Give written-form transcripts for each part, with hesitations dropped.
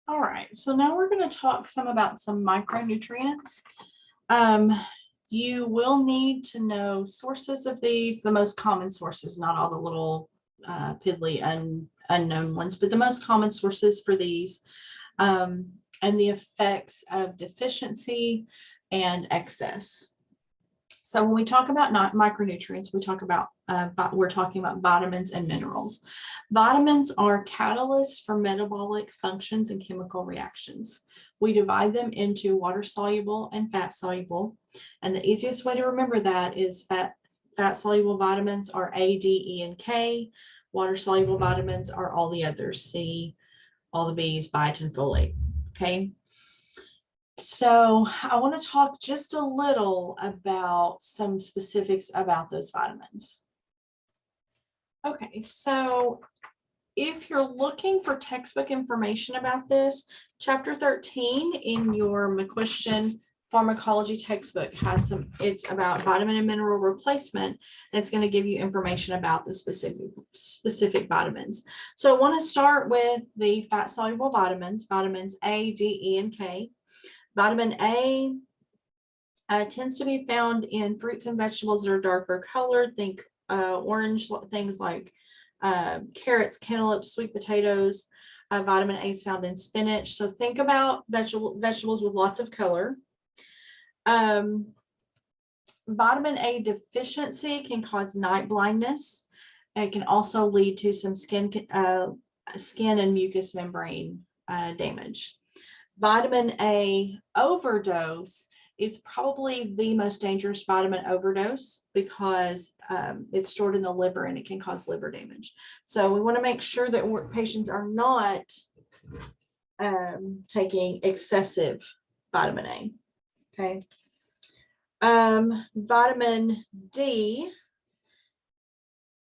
All right, so now we're going to talk some about some micronutrients. You will need to know sources of these, the most common sources, not all the little piddly unknown ones, but the most common sources for these, and the effects of deficiency and excess. So when we talk about micronutrients, we're talking about vitamins and minerals. Vitamins are catalysts for metabolic functions and chemical reactions. We divide them into water soluble and fat soluble. And the easiest way to remember that is fat soluble vitamins are A, D, E, and K. Water soluble vitamins are all the others, C, all the B's, biotin, folate. Okay. So I want to talk just a little about some specifics about those vitamins. Okay, so if you're looking for textbook information about this, chapter 13 in your McQuestion pharmacology textbook has it's about vitamin and mineral replacement, and it's going to give you information about the specific vitamins. So I want to start with the fat soluble vitamins A, D, E, and K. Vitamin A tends to be found in fruits and vegetables that are darker colored. Think orange, things like carrots, cantaloupes, sweet potatoes. Vitamin A is found in spinach. So think about vegetables with lots of color. Vitamin A deficiency can cause night blindness. It can also lead to some skin and mucous membrane damage. Vitamin A overdose is probably the most dangerous vitamin overdose because it's stored in the liver and it can cause liver damage. So we want to make sure that patients are not taking excessive vitamin A. Okay. Vitamin D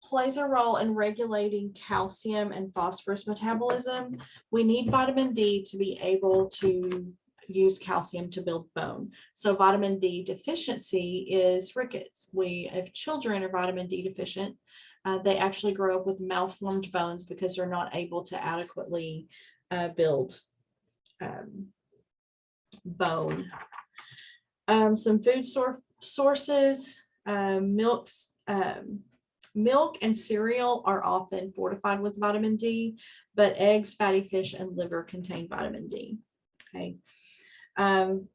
plays a role in regulating calcium and phosphorus metabolism. We need vitamin D to be able to use calcium to build bone. So vitamin D deficiency is rickets. If children are vitamin D deficient, they actually grow up with malformed bones because they're not able to adequately build bone. Some food sources, milk and cereal are often fortified with vitamin D, but eggs, fatty fish, and liver contain vitamin D. Okay.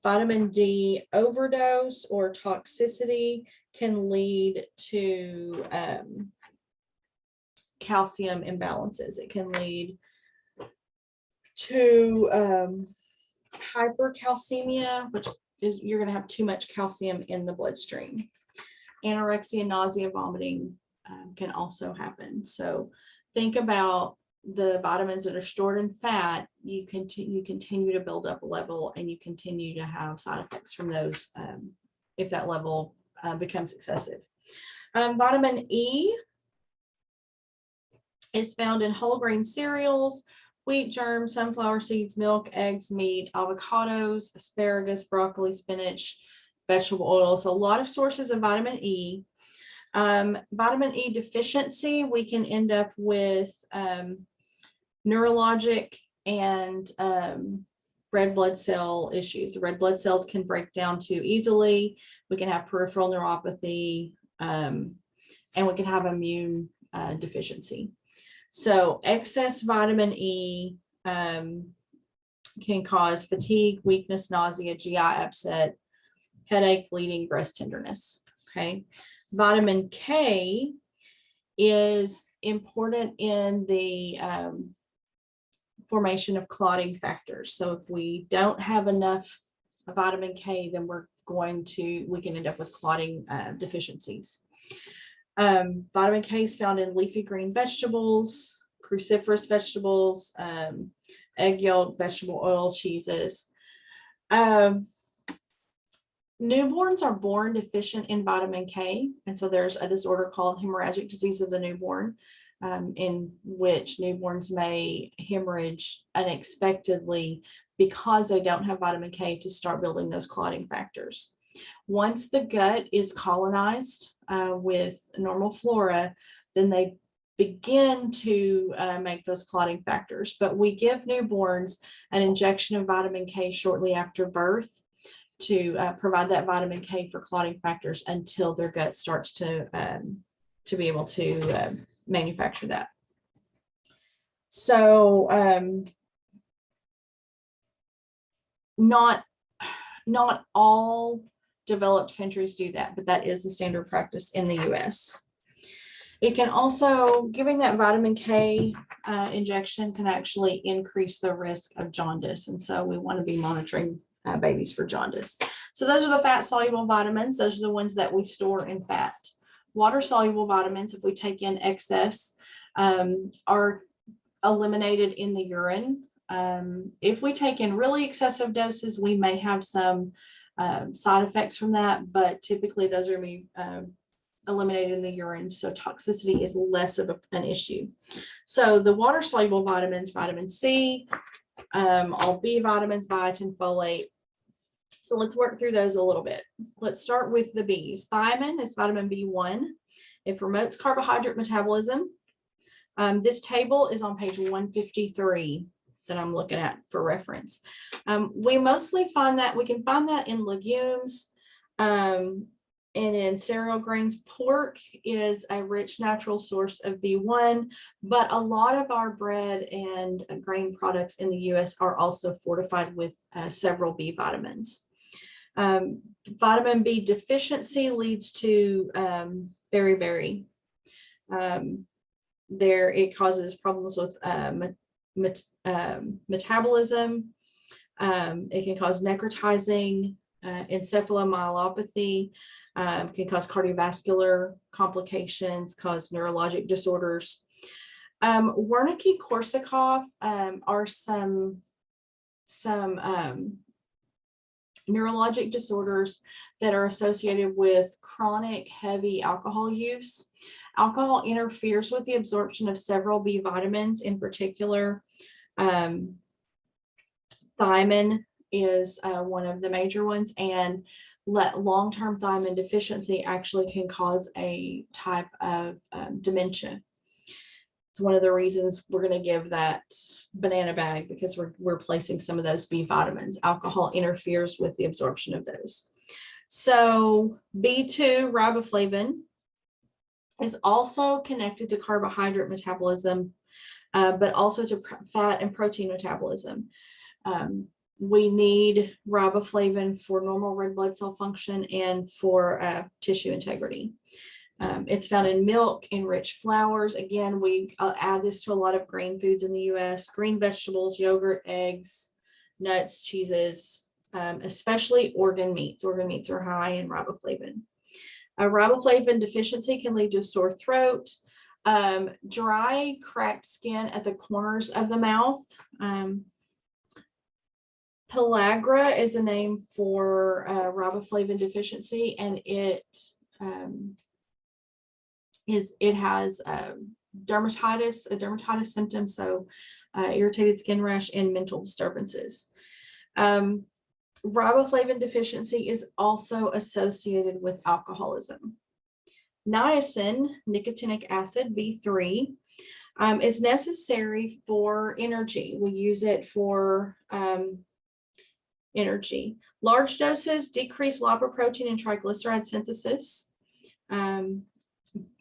Vitamin D overdose or toxicity can lead to calcium imbalances. It can lead to hypercalcemia, which is you're going to have too much calcium in the bloodstream. Anorexia, nausea, vomiting can also happen. So think about the vitamins that are stored in fat. You continue to build up a level, and you continue to have side effects from those if that level becomes excessive. Vitamin E is found in whole grain cereals, wheat germ, sunflower seeds, milk, eggs, meat, avocados, asparagus, broccoli, spinach, vegetable oil. So a lot of sources of vitamin E. Vitamin E deficiency, we can end up with neurologic and red blood cell issues. The red blood cells can break down too easily. We can have peripheral neuropathy, and we can have immune deficiency. So excess vitamin E can cause fatigue, weakness, nausea, GI upset, headache, bleeding, breast tenderness. Okay. Vitamin K is important in the formation of clotting factors. So if we don't have enough vitamin K, then we can end up with clotting deficiencies. Vitamin K is found in leafy green vegetables, cruciferous vegetables, egg yolk, vegetable oil, cheeses. Newborns are born deficient in vitamin K, and so there's a disorder called hemorrhagic disease of the newborn, in which newborns may hemorrhage unexpectedly because they don't have vitamin K to start building those clotting factors. Once the gut is colonized with normal flora, then they begin to make those clotting factors. But we give newborns an injection of vitamin K shortly after birth to provide that vitamin K for clotting factors until their gut starts to be able to manufacture that. So not all developed countries do that, but that is the standard practice in the US. It can also, giving that vitamin K injection can actually increase the risk of jaundice. And so we want to be monitoring babies for jaundice. So those are the fat soluble vitamins. Those are the ones that we store in fat. Water soluble vitamins, if we take in excess, are eliminated in the urine. If we take in really excessive doses, we may have some side effects from that, but typically those are going to be eliminated in the urine, so toxicity is less of an issue. So the water soluble vitamins, vitamin C, all B vitamins, biotin, folate. So let's work through those a little bit. Let's start with the B's. Thiamine is vitamin B1. It promotes carbohydrate metabolism. This table is on page 153 that I'm looking at for reference. We mostly find that, we can find that in legumes, and in cereal grains. Pork is a rich natural source of B1, but a lot of our bread and grain products in the US are also fortified with several B vitamins. Vitamin B deficiency leads to beriberi. It causes problems with metabolism. It can cause necrotizing encephalomyelopathy, can cause cardiovascular complications, cause neurologic disorders. Wernicke-Korsakoff are some neurologic disorders that are associated with chronic heavy alcohol use. Alcohol interferes with the absorption of several B vitamins, in particular. Thiamine is one of the major ones, and long-term thiamine deficiency actually can cause a type of dementia. It's one of the reasons we're going to give that banana bag, because we're replacing some of those B vitamins. Alcohol interferes with the absorption of those. So B2, riboflavin, is also connected to carbohydrate metabolism, but also to fat and protein metabolism. We need riboflavin for normal red blood cell function and for tissue integrity. It's found in milk, in rich flours. Again, we add this to a lot of grain foods in the US, green vegetables, yogurt, eggs, nuts, cheeses, especially organ meats. Organ meats are high in riboflavin. Riboflavin deficiency can lead to a sore throat, dry, cracked skin at the corners of the mouth. Pellagra is a name for riboflavin deficiency, and it has dermatitis symptoms, so irritated skin rash and mental disturbances. Riboflavin deficiency is also associated with alcoholism. Niacin, nicotinic acid, B3, is necessary for energy. We use it for energy. Large doses decrease lipoprotein and triglyceride synthesis,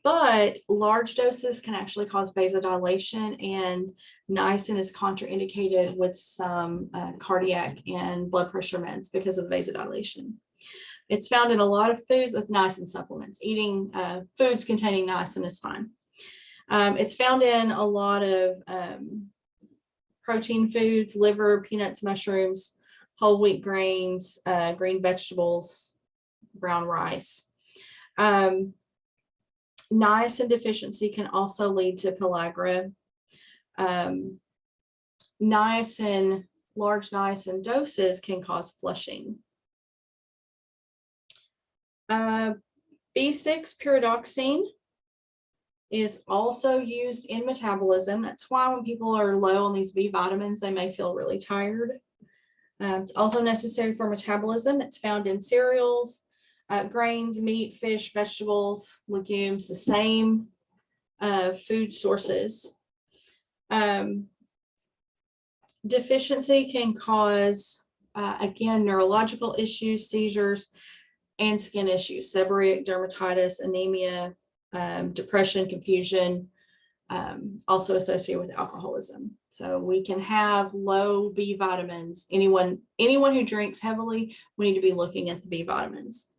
but large doses can actually cause vasodilation, and niacin is contraindicated with some cardiac and blood pressure meds because of vasodilation. It's found in a lot of foods as niacin supplements. Eating foods containing niacin is fine. It's found in a lot of protein foods, liver, peanuts, mushrooms, whole wheat grains, green vegetables, brown rice. Niacin deficiency can also lead to pellagra. Large niacin doses can cause flushing. B6 pyridoxine is also used in metabolism. That's why when people are low on these B vitamins, they may feel really tired. It's also necessary for metabolism. It's found in cereals, grains, meat, fish, vegetables, legumes, the same food sources. Deficiency can cause, again, neurological issues, seizures, and skin issues, seborrheic dermatitis, anemia, depression, confusion, also associated with alcoholism. So we can have low B vitamins. Anyone who drinks heavily, we need to be looking at the B vitamins.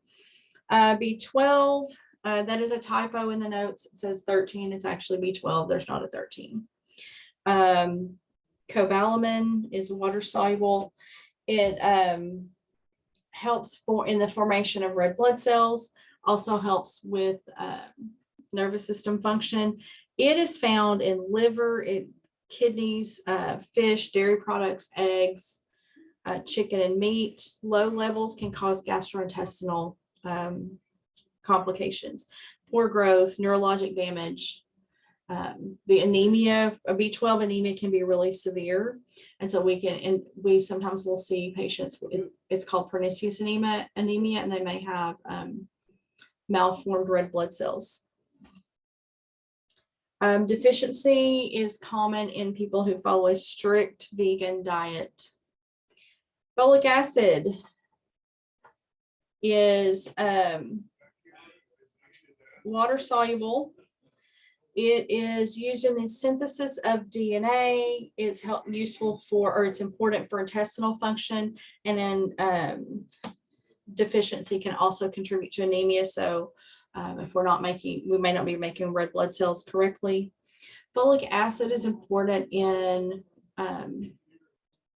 B12, that is a typo in the notes. It says 13. It's actually B12. There's not a 13. Cobalamin is water soluble. It helps in the formation of red blood cells, also helps with nervous system function. It is found in liver, kidneys, fish, dairy products, eggs, chicken, and meat. Low levels can cause gastrointestinal complications, poor growth, neurologic damage. The anemia, a B12 anemia can be really severe. And so we sometimes will see patients, it's called pernicious anemia, and they may have malformed red blood cells. Deficiency is common in people who follow a strict vegan diet. Folic acid is water soluble. It is used in the synthesis of DNA. It's useful for, or it's important for intestinal function, and then deficiency can also contribute to anemia. So if we may not be making red blood cells correctly. Folic acid is important in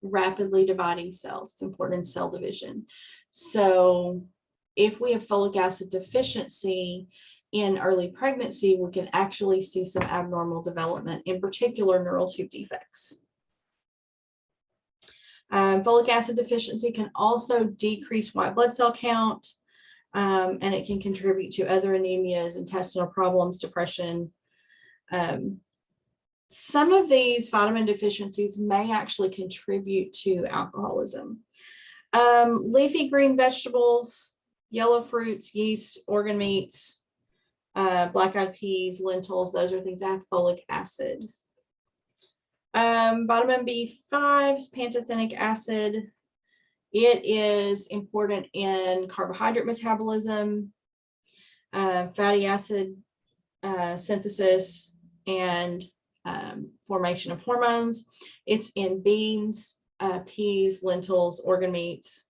rapidly dividing cells. It's important in cell division. So if we have folic acid deficiency in early pregnancy, we can actually see some abnormal development, in particular neural tube defects. Folic acid deficiency can also decrease white blood cell count, and it can contribute to other anemias, intestinal problems, depression. Some of these vitamin deficiencies may actually contribute to alcoholism. Leafy green vegetables, yellow fruits, yeast, organ meats, black-eyed peas, lentils, those are things that have folic acid. Vitamin B5 is pantothenic acid. It is important in carbohydrate metabolism, fatty acid synthesis, and formation of hormones. It's in beans, peas, lentils, organ meats.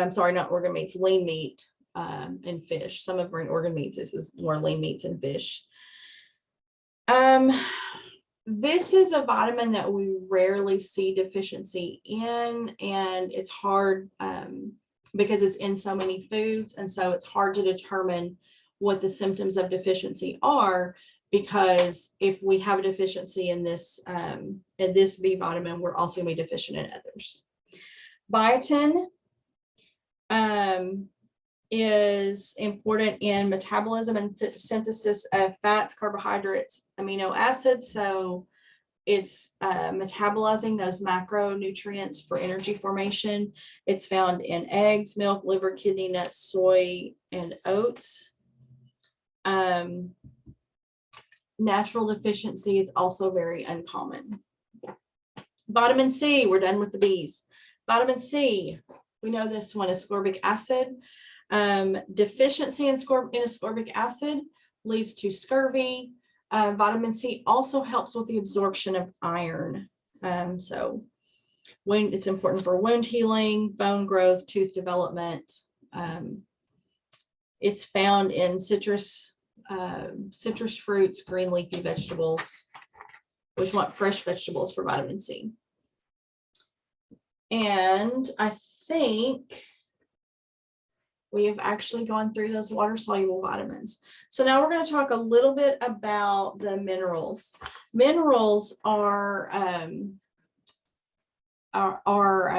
Sorry, not organ meats, lean meat, and fish. Some of them are in organ meats. This is more lean meats and fish. This is a vitamin that we rarely see deficiency in, and it's hard because it's in so many foods, and so it's hard to determine what the symptoms of deficiency are, because if we have a deficiency in this B vitamin, we're also going to be deficient in others. Biotin is important in metabolism and synthesis of fats, carbohydrates, amino acids. So it's metabolizing those macronutrients for energy formation. It's found in eggs, milk, liver, kidney, nuts, soy, and oats. Natural deficiency is also very uncommon. Vitamin C, we're done with the B's. Vitamin C, we know this one is ascorbic acid. Deficiency in ascorbic acid leads to scurvy. Vitamin C also helps with the absorption of iron. So it's important for wound healing, bone growth, tooth development. It's found in citrus fruits, green leafy vegetables, which want fresh vegetables for vitamin C. And I think we have actually gone through those water-soluble vitamins. So now we're going to talk a little bit about the minerals. Minerals are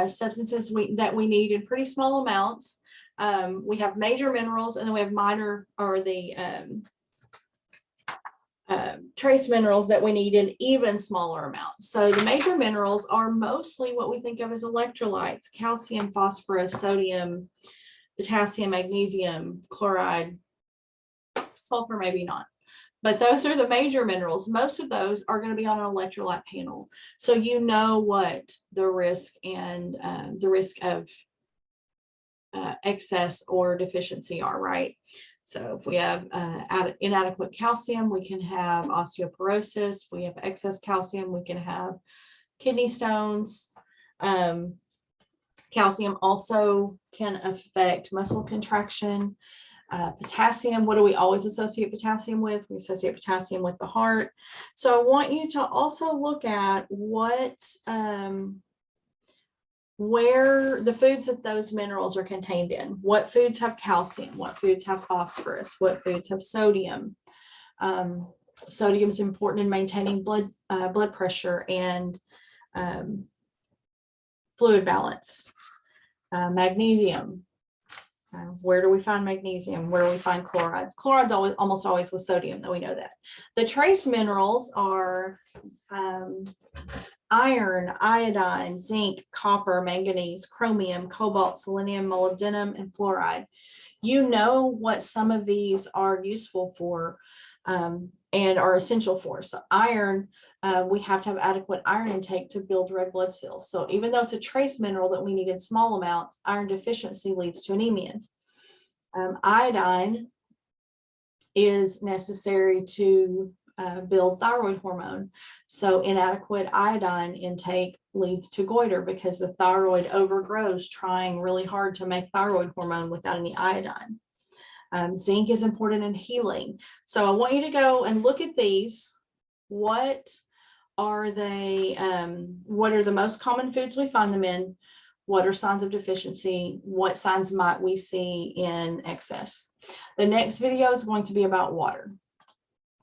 substances that we need in pretty small amounts. We have major minerals, and then we have minor, or the trace minerals that we need in even smaller amounts. So the major minerals are mostly what we think of as electrolytes: calcium, phosphorus, sodium, potassium, magnesium, chloride, sulfur, maybe not. But those are the major minerals. Most of those are going to be on an electrolyte panel. So you know what the risk and the risk of excess or deficiency are, right? So if we have inadequate calcium, we can have osteoporosis. If we have excess calcium, we can have kidney stones. Calcium also can affect muscle contraction. Potassium, what do we always associate potassium with? We associate potassium with the heart. So I want you to also look at what, where the foods that those minerals are contained in. What foods have calcium? What foods have phosphorus? What foods have sodium? Sodium is important in maintaining blood pressure and fluid balance. Magnesium. Where do we find magnesium? Where do we find chloride? Chloride's almost always with sodium, though we know that. The trace minerals are iron, iodine, zinc, copper, manganese, chromium, cobalt, selenium, molybdenum, and fluoride. You know what some of these are useful for and are essential for. So iron, we have to have adequate iron intake to build red blood cells. So even though it's a trace mineral that we need in small amounts, iron deficiency leads to anemia. Iodine is necessary to build thyroid hormone. So inadequate iodine intake leads to goiter because the thyroid overgrows trying really hard to make thyroid hormone without any iodine. Zinc is important in healing. So I want you to go and look at these. What are they? What are the most common foods we find them in? What are signs of deficiency? What signs might we see in excess? The next video is going to be about water.